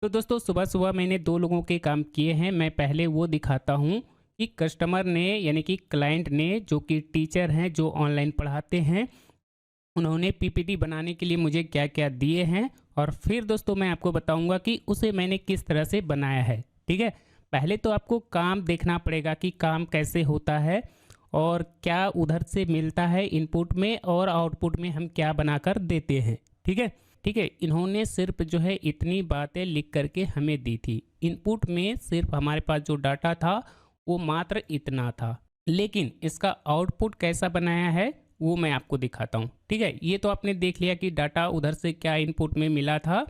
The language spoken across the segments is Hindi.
तो दोस्तों सुबह सुबह मैंने 2 लोगों के काम किए हैं। मैं पहले वो दिखाता हूँ कि कस्टमर ने यानी कि क्लाइंट ने, जो कि टीचर हैं जो ऑनलाइन पढ़ाते हैं, उन्होंने पीपीटी बनाने के लिए मुझे क्या-क्या दिए हैं, और फिर दोस्तों मैं आपको बताऊँगा कि उसे मैंने किस तरह से बनाया है। ठीक है? पहले तो आपको काम देखना पड़ेगा कि काम कैसे होता है और क्या उधर से मिलता है इनपुट में, और आउटपुट में हम क्या बनाकर देते हैं। ठीक है? ठीक है, इन्होंने सिर्फ जो है इतनी बातें लिख करके हमें दी थी। इनपुट में सिर्फ हमारे पास जो डाटा था वो मात्र इतना था, लेकिन इसका आउटपुट कैसा बनाया है वो मैं आपको दिखाता हूँ। ठीक है, ये तो आपने देख लिया कि डाटा उधर से क्या इनपुट में मिला था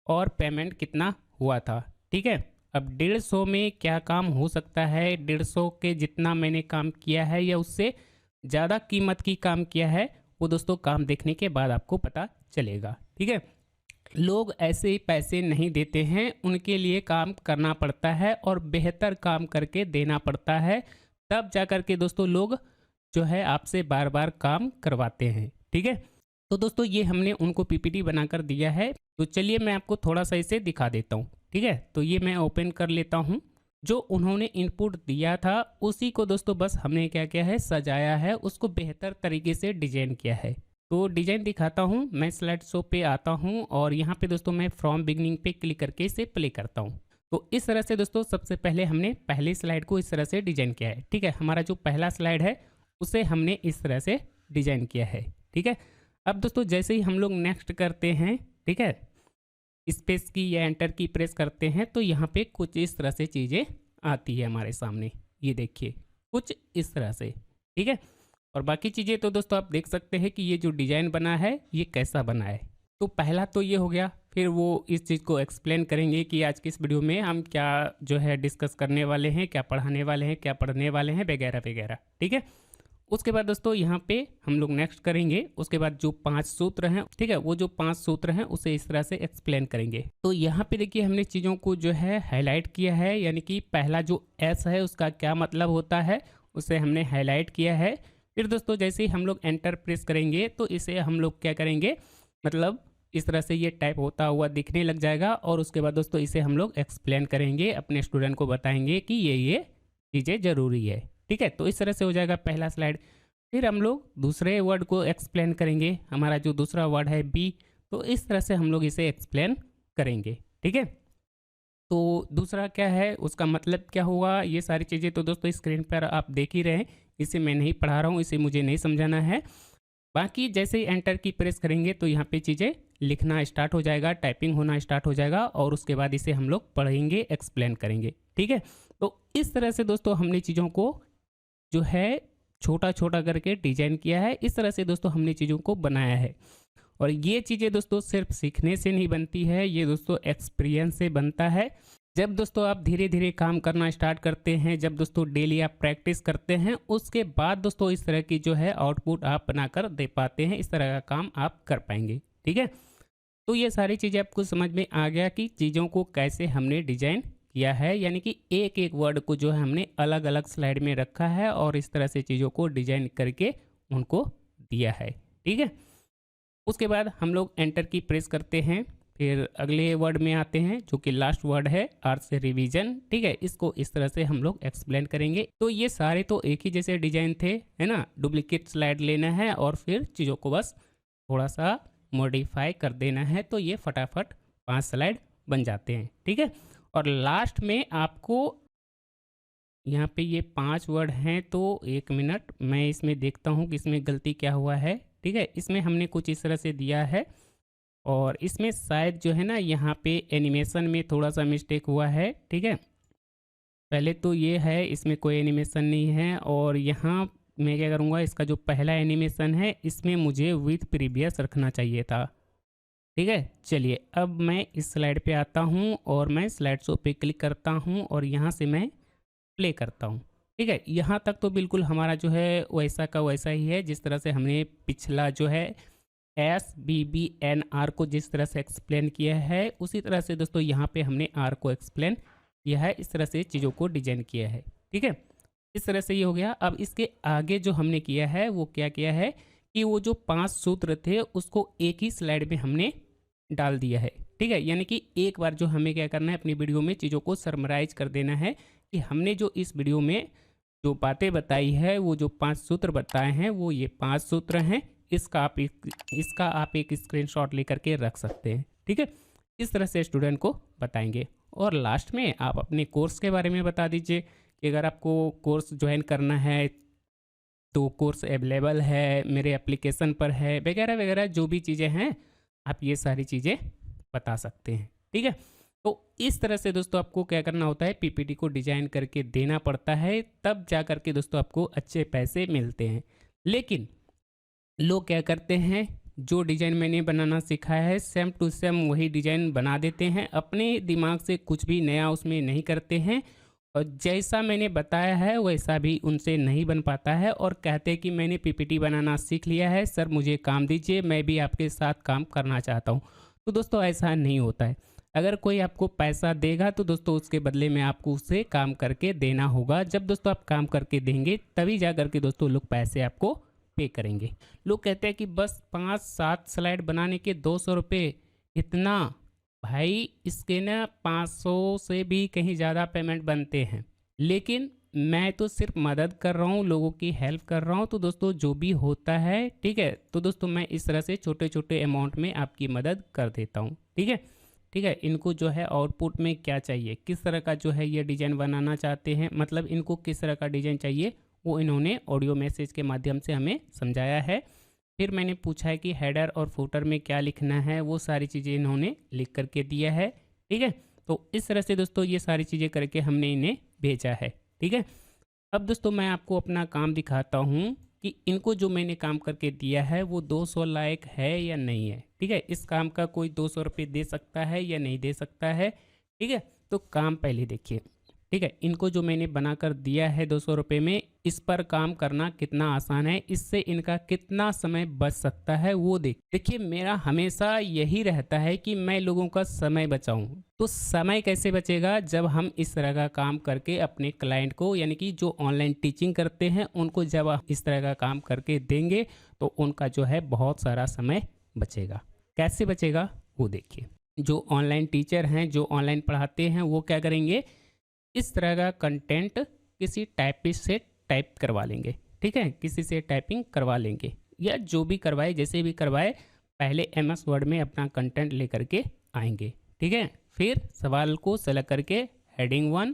और पेमेंट कितना हुआ था। ठीक है, अब 150 में क्या काम हो सकता है, 150 के जितना मैंने काम किया है या उससे ज़्यादा कीमत की काम किया है, वो दोस्तों काम देखने के बाद आपको पता चलेगा। ठीक है, लोग ऐसे ही पैसे नहीं देते हैं, उनके लिए काम करना पड़ता है और बेहतर काम करके देना पड़ता है, तब जा कर के दोस्तों लोग जो है आपसे बार बार काम करवाते हैं। ठीक है, तो दोस्तों ये हमने उनको पीपीटी बनाकर दिया है। तो चलिए मैं आपको थोड़ा सा इसे दिखा देता हूँ। ठीक है, तो ये मैं ओपन कर लेता हूँ। जो उन्होंने इनपुट दिया था उसी को दोस्तों बस हमने क्या किया है, सजाया है, उसको बेहतर तरीके से डिजाइन किया है। तो डिजाइन दिखाता हूँ, मैं स्लाइड शो पे आता हूँ और यहाँ पे दोस्तों मैं फ्रॉम बिगनिंग पे क्लिक करके इसे प्ले करता हूँ। तो इस तरह से दोस्तों सबसे पहले हमने पहली स्लाइड को इस तरह से डिजाइन किया है। ठीक है, हमारा जो पहला स्लाइड है उसे हमने इस तरह से डिजाइन किया है। ठीक है, अब दोस्तों जैसे ही हम लोग नेक्स्ट करते हैं, ठीक है, स्पेस की या एंटर की प्रेस करते हैं, तो यहाँ पे कुछ इस तरह से चीज़ें आती है हमारे सामने। ये देखिए कुछ इस तरह से। ठीक है, और बाकी चीज़ें तो दोस्तों आप देख सकते हैं कि ये जो डिज़ाइन बना है ये कैसा बना है। तो पहला तो ये हो गया, फिर वो इस चीज़ को एक्सप्लेन करेंगे कि आज की इस वीडियो में हम क्या जो है डिस्कस करने वाले हैं, क्या पढ़ाने वाले हैं, क्या पढ़ने वाले हैं, वगैरह वगैरह। ठीक है, उसके बाद दोस्तों यहाँ पे हम लोग नेक्स्ट करेंगे। उसके बाद जो 5 सूत्र हैं, ठीक है, वो जो 5 सूत्र हैं उसे इस तरह से एक्सप्लेन करेंगे। तो यहाँ पे देखिए हमने चीज़ों को जो है हाईलाइट किया है, यानी कि पहला जो एस है उसका क्या मतलब होता है उसे हमने हाईलाइट किया है। फिर दोस्तों जैसे ही हम लोग एंटर प्रेस करेंगे तो इसे हम लोग क्या करेंगे, मतलब इस तरह से ये टाइप होता हुआ दिखने लग जाएगा, और उसके बाद दोस्तों इसे हम लोग एक्सप्लेन करेंगे, अपने स्टूडेंट को बताएंगे कि ये चीज़ें ज़रूरी है। ठीक है, तो इस तरह से हो जाएगा पहला स्लाइड। फिर हम लोग दूसरे वर्ड को एक्सप्लेन करेंगे। हमारा जो दूसरा वर्ड है बी, तो इस तरह से हम लोग इसे एक्सप्लेन करेंगे। ठीक है, तो दूसरा क्या है, उसका मतलब क्या हुआ, ये सारी चीज़ें तो दोस्तों स्क्रीन पर आप देख ही रहे हैं, इसे मैं नहीं पढ़ा रहा हूँ, इसे मुझे नहीं समझाना है। बाकी जैसे ही एंटर की प्रेस करेंगे तो यहाँ पे चीज़ें लिखना स्टार्ट हो जाएगा, टाइपिंग होना स्टार्ट हो जाएगा, और उसके बाद इसे हम लोग पढ़ेंगे, एक्सप्लेन करेंगे। ठीक है, तो इस तरह से दोस्तों हमने चीज़ों को जो है छोटा छोटा करके डिजाइन किया है। इस तरह से दोस्तों हमने चीज़ों को बनाया है, और ये चीज़ें दोस्तों सिर्फ सीखने से नहीं बनती है, ये दोस्तों एक्सपीरियंस से बनता है। जब दोस्तों आप धीरे धीरे काम करना स्टार्ट करते हैं, जब दोस्तों डेली आप प्रैक्टिस करते हैं, उसके बाद दोस्तों इस तरह की जो है आउटपुट आप बनाकर दे पाते हैं, इस तरह का काम आप कर पाएंगे। ठीक है, तो ये सारी चीज़ें आपको समझ में आ गया कि चीज़ों को कैसे हमने डिजाइन किया है, यानी कि एक एक वर्ड को जो है हमने अलग अलग स्लाइड में रखा है और इस तरह से चीज़ों को डिजाइन करके उनको दिया है। ठीक है, उसके बाद हम लोग एंटर की प्रेस करते हैं, फिर अगले वर्ड में आते हैं जो कि लास्ट वर्ड है आर से रिवीजन। ठीक है, इसको इस तरह से हम लोग एक्सप्लेन करेंगे। तो ये सारे तो एक ही जैसे डिजाइन थे, है ना, डुप्लीकेट स्लाइड लेना है और फिर चीज़ों को बस थोड़ा सा मॉडिफाई कर देना है, तो ये फटाफट 5 स्लाइड बन जाते हैं। ठीक है, और लास्ट में आपको यहाँ पे ये 5 वर्ड हैं, तो 1 मिनट मैं इसमें देखता हूँ कि इसमें गलती क्या हुआ है। ठीक है, इसमें हमने कुछ इस तरह से दिया है, और इसमें शायद जो है ना यहाँ पे एनिमेशन में थोड़ा सा मिस्टेक हुआ है। ठीक है, पहले तो ये है, इसमें कोई एनिमेशन नहीं है, और यहाँ मैं क्या करूँगा, इसका जो पहला एनिमेशन है इसमें मुझे विथ प्रीवियस रखना चाहिए था। ठीक है, चलिए अब मैं इस स्लाइड पे आता हूँ और मैं स्लाइड शो पे क्लिक करता हूँ और यहाँ से मैं प्ले करता हूँ। ठीक है, यहाँ तक तो बिल्कुल हमारा जो है वैसा का वैसा ही है, जिस तरह से हमने पिछला जो है SBBNR को जिस तरह से एक्सप्लेन किया है, उसी तरह से दोस्तों यहाँ पे हमने R को एक्सप्लेन किया है, इस तरह से चीज़ों को डिजाइन किया है। ठीक है, इस तरह से ये हो गया। अब इसके आगे जो हमने किया है वो क्या किया है कि वो जो 5 सूत्र थे उसको एक ही स्लाइड में हमने डाल दिया है। ठीक है, यानी कि एक बार जो हमें क्या करना है, अपनी वीडियो में चीज़ों को समराइज कर देना है कि हमने जो इस वीडियो में जो बातें बताई है, वो जो 5 सूत्र बताए हैं, वो ये 5 सूत्र हैं। इसका आप एक स्क्रीनशॉट लेकर के रख सकते हैं। ठीक है, इस तरह से स्टूडेंट को बताएंगे। और लास्ट में आप अपने कोर्स के बारे में बता दीजिए कि अगर आपको कोर्स ज्वाइन करना है तो कोर्स अवेलेबल है, मेरे एप्लीकेशन पर है, वगैरह वगैरह जो भी चीज़ें हैं, आप ये सारी चीज़ें बता सकते हैं। ठीक है, तो इस तरह से दोस्तों आपको क्या करना होता है, पीपीटी को डिजाइन करके देना पड़ता है, तब जा करके दोस्तों आपको अच्छे पैसे मिलते हैं। लेकिन लोग क्या करते हैं, जो डिज़ाइन मैंने बनाना सिखाया है सेम टू सेम वही डिज़ाइन बना देते हैं, अपने दिमाग से कुछ भी नया उसमें नहीं करते हैं, और जैसा मैंने बताया है वैसा भी उनसे नहीं बन पाता है, और कहते हैं कि मैंने पीपीटी बनाना सीख लिया है सर, मुझे काम दीजिए, मैं भी आपके साथ काम करना चाहता हूँ। तो दोस्तों ऐसा नहीं होता है। अगर कोई आपको पैसा देगा तो दोस्तों उसके बदले में आपको उसे काम करके देना होगा। जब दोस्तों आप काम करके देंगे तभी जा करके दोस्तों लोग पैसे आपको पे करेंगे। लोग कहते हैं कि बस 5-7 स्लाइड बनाने के 200 रुपये, इतना? भाई इसके ना 500 से भी कहीं ज़्यादा पेमेंट बनते हैं, लेकिन मैं तो सिर्फ मदद कर रहा हूँ, लोगों की हेल्प कर रहा हूँ। तो दोस्तों जो भी होता है, ठीक है, तो दोस्तों मैं इस तरह से छोटे छोटे अमाउंट में आपकी मदद कर देता हूँ। ठीक है, ठीक है, इनको जो है आउटपुट में क्या चाहिए, किस तरह का जो है ये डिज़ाइन बनाना चाहते हैं, मतलब इनको किस तरह का डिज़ाइन चाहिए, वो इन्होंने ऑडियो मैसेज के माध्यम से हमें समझाया है। फिर मैंने पूछा है कि हेडर और फुटर में क्या लिखना है, वो सारी चीज़ें इन्होंने लिख करके दिया है। ठीक है, तो इस तरह से दोस्तों ये सारी चीज़ें करके हमने इन्हें भेजा है। ठीक है, अब दोस्तों मैं आपको अपना काम दिखाता हूँ कि इनको जो मैंने काम करके दिया है वो 200 लायक है या नहीं है। ठीक है, इस काम का कोई 200 रुपये दे सकता है या नहीं दे सकता है। ठीक है, तो काम पहले देखिए। ठीक है, इनको जो मैंने बनाकर दिया है 200 रुपये में, इस पर काम करना कितना आसान है, इससे इनका कितना समय बच सकता है वो देखिए। मेरा हमेशा यही रहता है कि मैं लोगों का समय बचाऊं। तो समय कैसे बचेगा, जब हम इस तरह का काम करके अपने क्लाइंट को, यानी कि जो ऑनलाइन टीचिंग करते हैं उनको जब आप इस तरह का काम करके देंगे तो उनका जो है बहुत सारा समय बचेगा। कैसे बचेगा वो देखिए। जो ऑनलाइन टीचर हैं, जो ऑनलाइन पढ़ाते हैं, वो क्या करेंगे, इस तरह का कंटेंट किसी टाइपिस्ट से टाइप करवा लेंगे। ठीक है, किसी से टाइपिंग करवा लेंगे, या जो भी करवाए, जैसे भी करवाए, पहले MS वर्ड में अपना कंटेंट लेकर के आएंगे। ठीक है, फिर सवाल को सेलेक्ट करके हेडिंग 1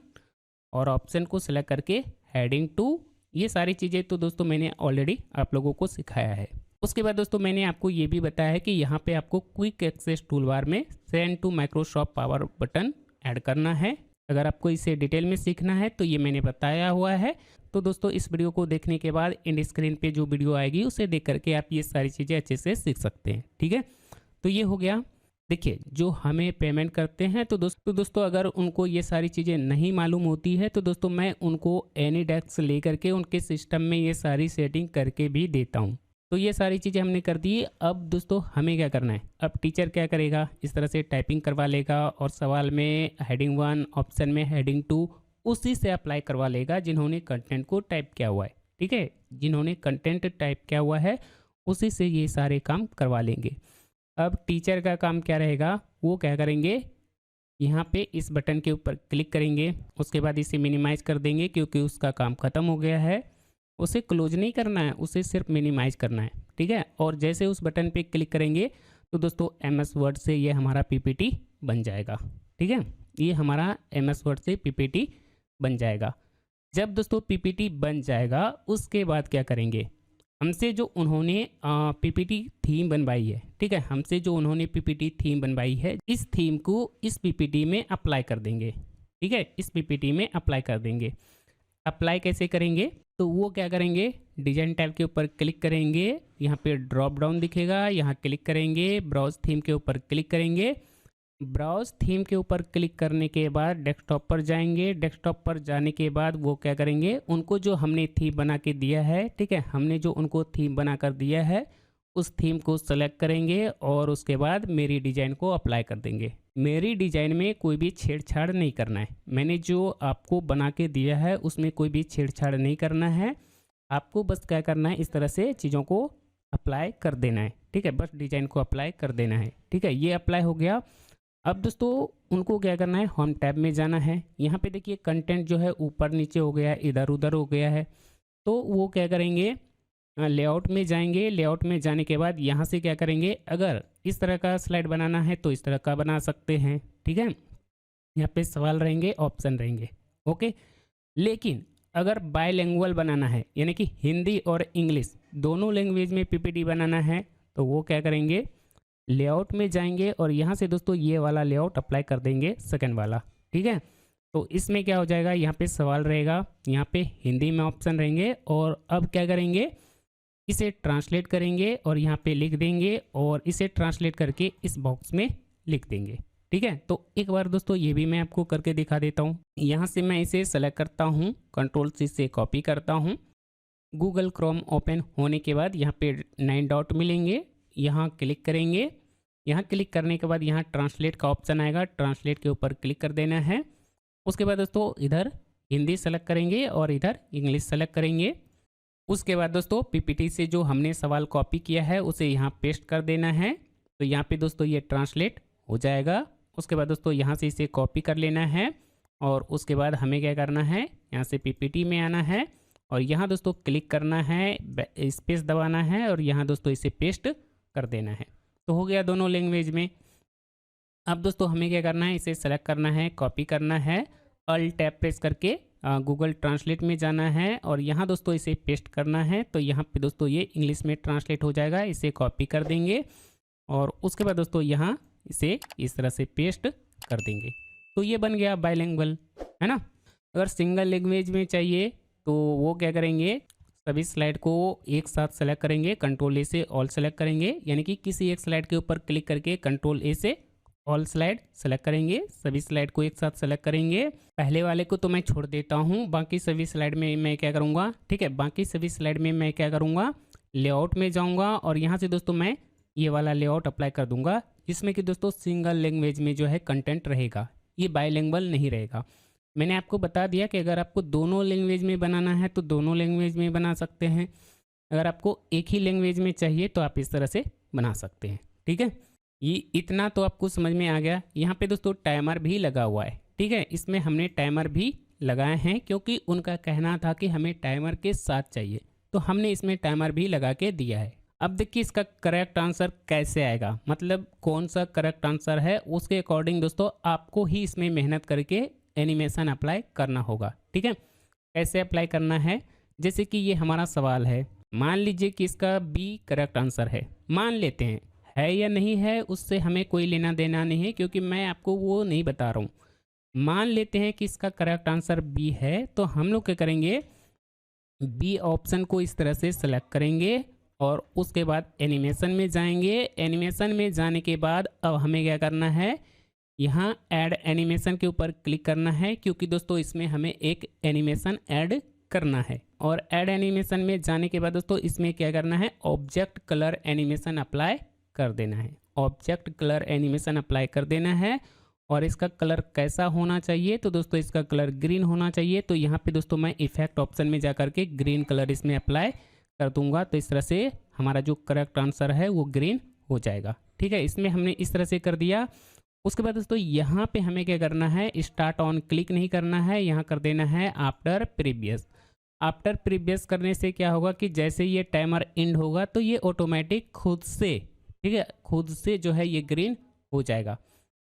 और ऑप्शन को सेलेक्ट करके हेडिंग 2। ये सारी चीज़ें तो दोस्तों मैंने ऑलरेडी आप लोगों को सिखाया है। उसके बाद दोस्तों मैंने आपको ये भी बताया है कि यहाँ पे आपको क्विक एक्सेस टूलबार में send to Microsoft power button add करना है। अगर आपको इसे डिटेल में सीखना है तो ये मैंने बताया हुआ है। तो दोस्तों इस वीडियो को देखने के बाद एंड स्क्रीन पे जो वीडियो आएगी उसे देख करके आप ये सारी चीज़ें अच्छे से सीख सकते हैं। ठीक है, तो ये हो गया। देखिए, जो हमें पेमेंट करते हैं तो दोस्तों अगर उनको ये सारी चीज़ें नहीं मालूम होती है तो दोस्तों मैं उनको एनीडेस्क ले करके उनके सिस्टम में ये सारी सेटिंग करके भी देता हूँ। तो ये सारी चीज़ें हमने कर दी। अब दोस्तों हमें क्या करना है, अब टीचर क्या करेगा, इस तरह से टाइपिंग करवा लेगा और सवाल में हेडिंग 1, ऑप्शन में हेडिंग 2 उसी से अप्लाई करवा लेगा जिन्होंने कंटेंट को टाइप किया हुआ है। ठीक है, जिन्होंने कंटेंट टाइप किया हुआ है उसी से ये सारे काम करवा लेंगे। अब टीचर का काम क्या रहेगा, वो क्या करेंगे, यहाँ पे इस बटन के ऊपर क्लिक करेंगे, उसके बाद इसे मिनिमाइज कर देंगे क्योंकि उसका काम ख़त्म हो गया है। उसे क्लोज नहीं करना है, उसे सिर्फ मिनिमाइज करना है। ठीक है, और जैसे उस बटन पे क्लिक करेंगे तो दोस्तों MS वर्ड से ये हमारा PPT बन जाएगा। ठीक है, ये हमारा MS वर्ड से PPT बन जाएगा। जब दोस्तों PPT बन जाएगा उसके बाद क्या करेंगे, हमसे जो उन्होंने PPT थीम बनवाई है, ठीक है, हमसे जो उन्होंने PPT थीम बनवाई है, इस थीम को इस PPT में अप्लाई कर देंगे। ठीक है, इस PPT में अप्लाई कर देंगे। अप्लाई कैसे करेंगे, तो वो क्या करेंगे, डिजाइन टैब के ऊपर क्लिक करेंगे, यहाँ पे ड्रॉप डाउन दिखेगा, यहाँ क्लिक करेंगे, ब्राउज थीम के ऊपर क्लिक करेंगे। ब्राउज थीम के ऊपर क्लिक करने के बाद डेस्कटॉप पर जाएंगे। डेस्कटॉप पर जाने के बाद वो क्या करेंगे, उनको जो हमने थीम बना के दिया है, ठीक है, हमने जो उनको थीम बना कर दिया है उस थीम को सेलेक्ट करेंगे और उसके बाद मेरी डिज़ाइन को अप्लाई कर देंगे। मेरी डिज़ाइन में कोई भी छेड़छाड़ नहीं करना है। मैंने जो आपको बना के दिया है उसमें कोई भी छेड़छाड़ नहीं करना है। आपको बस क्या करना है, इस तरह से चीज़ों को अप्लाई कर देना है। ठीक है, बस डिज़ाइन को अप्लाई कर देना है। ठीक है, ये अप्लाई हो गया। अब दोस्तों उनको क्या करना है, होम टैब में जाना है। यहाँ पे देखिए कंटेंट जो है ऊपर नीचे हो गया है, इधर उधर हो गया है। तो वो क्या करेंगे, लेआउट में जाएंगे। लेआउट में जाने के बाद यहाँ से क्या करेंगे, अगर इस तरह का स्लाइड बनाना है तो इस तरह का बना सकते हैं, ठीक है। यहाँ पे सवाल रहेंगे, ऑप्शन रहेंगे, ओके। लेकिन अगर बायलैंग्वेज बनाना है, यानी कि हिंदी और इंग्लिश दोनों लैंग्वेज में पीपीटी बनाना है, तो वो क्या करेंगे, लेआउट में जाएंगे और यहाँ से दोस्तों ये वाला लेआउट अप्लाई कर देंगे, सेकंड वाला, ठीक है। तो इसमें क्या हो जाएगा, यहाँ पे सवाल रहेगा, यहाँ पे हिंदी में ऑप्शन रहेंगे और अब क्या करेंगे, इसे ट्रांसलेट करेंगे और यहाँ पे लिख देंगे और इसे ट्रांसलेट करके इस बॉक्स में लिख देंगे, ठीक है। तो एक बार दोस्तों ये भी मैं आपको करके दिखा देता हूँ। यहाँ से मैं इसे सेलेक्ट करता हूँ, कंट्रोल C से कॉपी करता हूँ। गूगल क्रोम ओपन होने के बाद यहाँ पे 9 डॉट मिलेंगे, यहाँ क्लिक करेंगे। यहाँ क्लिक करने के बाद यहाँ ट्रांसलेट का ऑप्शन आएगा, ट्रांसलेट के ऊपर क्लिक कर देना है। उसके बाद दोस्तों इधर हिंदी सेलेक्ट करेंगे और इधर इंग्लिश सेलेक्ट करेंगे। उसके बाद दोस्तों पीपीटी से जो हमने सवाल कॉपी किया है उसे यहाँ पेस्ट कर देना है। तो यहाँ पे दोस्तों ये ट्रांसलेट हो जाएगा। उसके बाद दोस्तों यहाँ से इसे कॉपी कर लेना है और उसके बाद हमें क्या करना है, यहाँ से पीपीटी में आना है और यहाँ दोस्तों क्लिक करना है, स्पेस दबाना है और यहाँ दोस्तों इसे पेस्ट कर देना है। तो हो गया दोनों लैंग्वेज में। अब दोस्तों हमें क्या करना है, इसे सेलेक्ट करना है, कॉपी करना है, अल्ट टैब प्रेस करके गूगल ट्रांसलेट में जाना है और यहाँ दोस्तों इसे पेस्ट करना है। तो यहाँ पे दोस्तों ये इंग्लिश में ट्रांसलेट हो जाएगा, इसे कॉपी कर देंगे और उसके बाद दोस्तों यहाँ इसे इस तरह से पेस्ट कर देंगे। तो ये बन गया बायलिंगुअल, है ना। अगर सिंगल लैंग्वेज में चाहिए तो वो क्या करेंगे, सभी स्लाइड को एक साथ सेलेक्ट करेंगे, कंट्रोल A से ऑल सेलेक्ट करेंगे, यानी कि किसी एक स्लाइड के ऊपर क्लिक करके कंट्रोल A से ऑल स्लाइड सेलेक्ट करेंगे, सभी स्लाइड को एक साथ सेलेक्ट करेंगे। पहले वाले को तो मैं छोड़ देता हूँ, बाकी सभी स्लाइड में मैं क्या करूँगा, ठीक है, बाकी सभी स्लाइड में मैं क्या करूँगा, लेआउट में जाऊँगा और यहाँ से दोस्तों मैं ये वाला लेआउट अप्लाई कर दूंगा, जिसमें कि दोस्तों सिंगल लैंग्वेज में जो है कंटेंट रहेगा, ये बायलिंगुअल नहीं रहेगा। मैंने आपको बता दिया कि अगर आपको दोनों लैंग्वेज में बनाना है तो दोनों लैंग्वेज में बना सकते हैं, अगर आपको एक ही लैंग्वेज में चाहिए तो आप इस तरह से बना सकते हैं, ठीक है। ये इतना तो आपको समझ में आ गया। यहाँ पे दोस्तों टाइमर भी लगा हुआ है, ठीक है, इसमें हमने टाइमर भी लगाए हैं क्योंकि उनका कहना था कि हमें टाइमर के साथ चाहिए, तो हमने इसमें टाइमर भी लगा के दिया है। अब देखिए इसका करेक्ट आंसर कैसे आएगा, मतलब कौन सा करेक्ट आंसर है उसके अकॉर्डिंग दोस्तों आपको ही इसमें मेहनत करके एनिमेशन अप्लाई करना होगा, ठीक है। कैसे अप्लाई करना है, जैसे कि ये हमारा सवाल है, मान लीजिए कि इसका B करेक्ट आंसर है, मान लेते हैं, है या नहीं है उससे हमें कोई लेना देना नहीं है क्योंकि मैं आपको वो नहीं बता रहा हूँ। मान लेते हैं कि इसका करेक्ट आंसर B है, तो हम लोग क्या करेंगे, B ऑप्शन को इस तरह से सेलेक्ट करेंगे और उसके बाद एनिमेशन में जाएंगे। एनिमेशन में जाने के बाद अब हमें क्या करना है, यहाँ ऐड एनिमेशन के ऊपर क्लिक करना है क्योंकि दोस्तों इसमें हमें एक एनिमेशन ऐड करना है। और ऐड एनिमेशन में जाने के बाद दोस्तों इसमें क्या करना है, ऑब्जेक्ट कलर एनिमेशन अप्लाई कर देना है, ऑब्जेक्ट कलर एनिमेशन अप्लाई कर देना है। और इसका कलर कैसा होना चाहिए, तो दोस्तों इसका कलर ग्रीन होना चाहिए। तो यहाँ पे दोस्तों मैं इफेक्ट ऑप्शन में जा करके ग्रीन कलर इसमें अप्लाई कर दूंगा, तो इस तरह से हमारा जो करेक्ट आंसर है वो ग्रीन हो जाएगा, ठीक है। इसमें हमने इस तरह से कर दिया। उसके बाद दोस्तों यहाँ पे हमें क्या करना है, स्टार्ट ऑन क्लिक नहीं करना है, यहाँ कर देना है आफ्टर प्रीवियस। आफ्टर प्रीवियस करने से क्या होगा कि जैसे ये टाइमर एंड होगा तो ये ऑटोमेटिक खुद से, ठीक है, खुद से जो है ये ग्रीन हो जाएगा।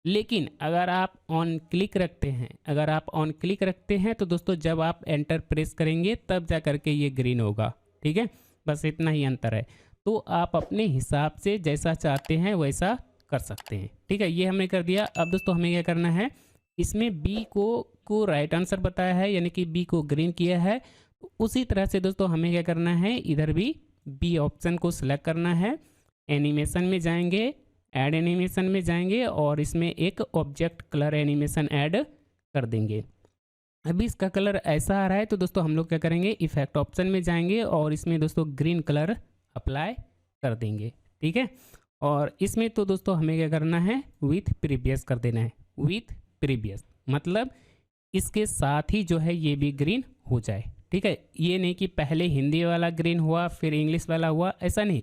लेकिन अगर आप ऑन क्लिक रखते हैं, अगर आप ऑन क्लिक रखते हैं तो दोस्तों जब आप एंटर प्रेस करेंगे तब जा करके ये ग्रीन होगा, ठीक है, बस इतना ही अंतर है। तो आप अपने हिसाब से जैसा चाहते हैं वैसा कर सकते हैं, ठीक है। ये हमने कर दिया। अब दोस्तों हमें क्या करना है, इसमें B को राइट आंसर बताया है, यानी कि B को ग्रीन किया है, तो उसी तरह से दोस्तों हमें क्या करना है, इधर भी B ऑप्शन को सिलेक्ट करना है, एनिमेशन में जाएंगे, ऐड एनिमेशन में जाएंगे और इसमें एक ऑब्जेक्ट कलर एनिमेशन ऐड कर देंगे। अभी इसका कलर ऐसा आ रहा है तो दोस्तों हम लोग क्या करेंगे, इफेक्ट ऑप्शन में जाएंगे और इसमें दोस्तों ग्रीन कलर अप्लाई कर देंगे, ठीक है। और इसमें तो दोस्तों हमें क्या करना है, विथ प्रीवियस कर देना है, विथ प्रीवियस मतलब इसके साथ ही जो है ये भी ग्रीन हो जाए, ठीक है। ये नहीं कि पहले हिंदी वाला ग्रीन हुआ फिर इंग्लिश वाला हुआ, ऐसा नहीं,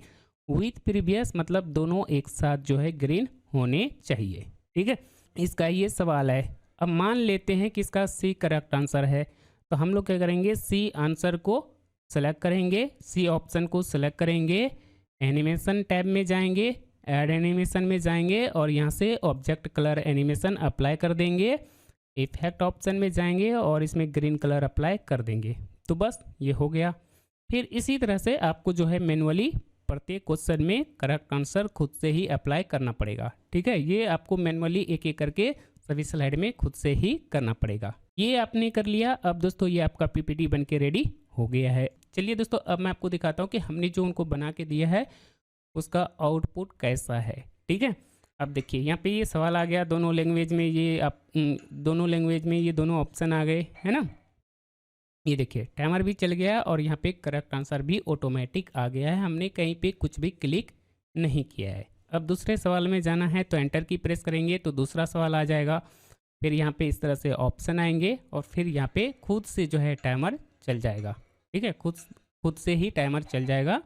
विथ प्रीवियस मतलब दोनों एक साथ जो है ग्रीन होने चाहिए, ठीक है। इसका ये सवाल है। अब मान लेते हैं कि इसका सी करेक्ट आंसर है, तो हम लोग क्या करेंगे, सी आंसर को सेलेक्ट करेंगे, सी ऑप्शन को सेलेक्ट करेंगे, एनिमेशन टैब में जाएंगे, ऐड एनिमेशन में जाएंगे और यहाँ से ऑब्जेक्ट कलर एनिमेशन अप्लाई कर देंगे, इफेक्ट ऑप्शन में जाएंगे और इसमें ग्रीन कलर अप्लाई कर देंगे। तो बस ये हो गया। फिर इसी तरह से आपको जो है मैनुअली प्रत्येक क्वेश्चन में करेक्ट आंसर खुद से ही अप्लाई करना पड़ेगा। ठीक है, ये आपको मैनुअली एक एक करके सभी स्लाइड में खुद से ही करना पड़ेगा। ये आपने कर लिया। अब दोस्तों ये आपका पीपीटी बन के रेडी हो गया है। चलिए दोस्तों अब मैं आपको दिखाता हूँ कि हमने जो उनको बना के दिया है उसका आउटपुट कैसा है। ठीक है, अब देखिए यहाँ पे ये सवाल आ गया दोनों लैंग्वेज में, ये आप दोनों लैंग्वेज में ये दोनों ऑप्शन आ गए, है ना। ये देखिए टाइमर भी चल गया और यहाँ पे करेक्ट आंसर भी ऑटोमेटिक आ गया है, हमने कहीं पे कुछ भी क्लिक नहीं किया है। अब दूसरे सवाल में जाना है तो एंटर की प्रेस करेंगे तो दूसरा सवाल आ जाएगा। फिर यहाँ पे इस तरह से ऑप्शन आएंगे और फिर यहाँ पे खुद से जो है टाइमर चल जाएगा। ठीक है, खुद से ही टाइमर चल जाएगा।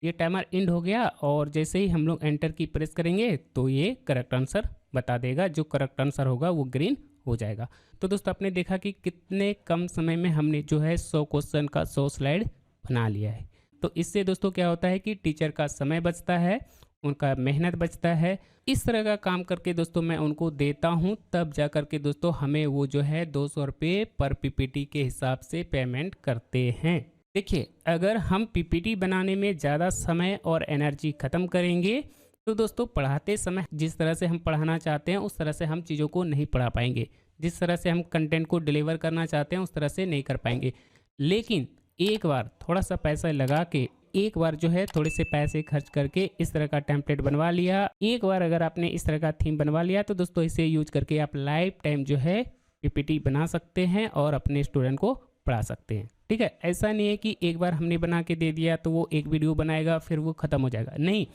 ये टाइमर एंड हो गया और जैसे ही हम लोग एंटर की प्रेस करेंगे तो ये करेक्ट आंसर बता देगा। जो करेक्ट आंसर होगा वो ग्रीन हो जाएगा। तो दोस्तों आपने देखा कि कितने कम समय में हमने जो है 100 क्वेश्चन का 100 स्लाइड बना लिया है। तो इससे दोस्तों क्या होता है कि टीचर का समय बचता है, उनका मेहनत बचता है। इस तरह का काम करके दोस्तों मैं उनको देता हूं, तब जा कर के दोस्तों हमें वो जो है 200 रुपये पर पीपीटी के हिसाब से पेमेंट करते हैं। देखिए अगर हम पीपीटी बनाने में ज़्यादा समय और एनर्जी ख़त्म करेंगे तो दोस्तों पढ़ाते समय जिस तरह से हम पढ़ाना चाहते हैं उस तरह से हम चीज़ों को नहीं पढ़ा पाएंगे, जिस तरह से हम कंटेंट को डिलीवर करना चाहते हैं उस तरह से नहीं कर पाएंगे। लेकिन एक बार थोड़ा सा पैसा लगा के, एक बार जो है थोड़े से पैसे खर्च करके इस तरह का टेम्पलेट बनवा लिया, एक बार अगर आपने इस तरह का थीम बनवा लिया तो दोस्तों इसे यूज करके आप लाइफ टाइम जो है पीपीटी बना सकते हैं और अपने स्टूडेंट को पढ़ा सकते हैं। ठीक है, ऐसा नहीं है कि एक बार हमने बना के दे दिया तो वो एक वीडियो बनाएगा फिर वो ख़त्म हो जाएगा, नहीं।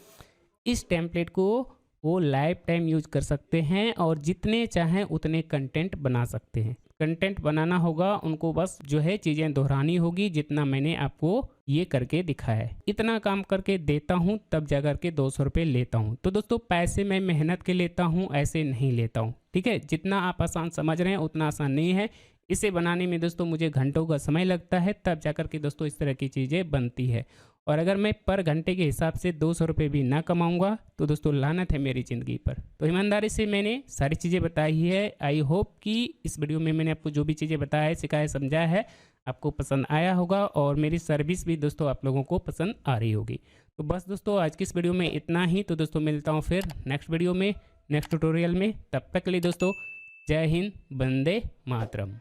इस टेम्पलेट को वो लाइफ टाइम यूज कर सकते हैं और जितने चाहें उतने कंटेंट बना सकते हैं। कंटेंट बनाना होगा उनको, बस जो है चीज़ें दोहरानी होगी, जितना मैंने आपको ये करके दिखाया है। इतना काम करके देता हूँ तब जा कर के 200 रुपये लेता हूँ। तो दोस्तों पैसे मैं मेहनत के लेता हूँ, ऐसे नहीं लेता हूँ। ठीक है, जितना आप आसान समझ रहे हैं उतना आसान नहीं है। इसे बनाने में दोस्तों मुझे घंटों का समय लगता है, तब जाकर के दोस्तों इस तरह की चीज़ें बनती है। और अगर मैं पर घंटे के हिसाब से 200 रुपये भी ना कमाऊंगा तो दोस्तों लानत है मेरी ज़िंदगी पर। तो ईमानदारी से मैंने सारी चीज़ें बताई है। आई होप कि इस वीडियो में मैंने आपको जो भी चीज़ें बताया है, सिखाया, समझाया है, आपको पसंद आया होगा और मेरी सर्विस भी दोस्तों आप लोगों को पसंद आ रही होगी। तो बस दोस्तों आज की इस वीडियो में इतना ही। तो दोस्तों मिलता हूँ फिर नेक्स्ट वीडियो में, नेक्स्ट ट्यूटोरियल में। तब तक के लिए दोस्तों जय हिंद, वंदे मातरम।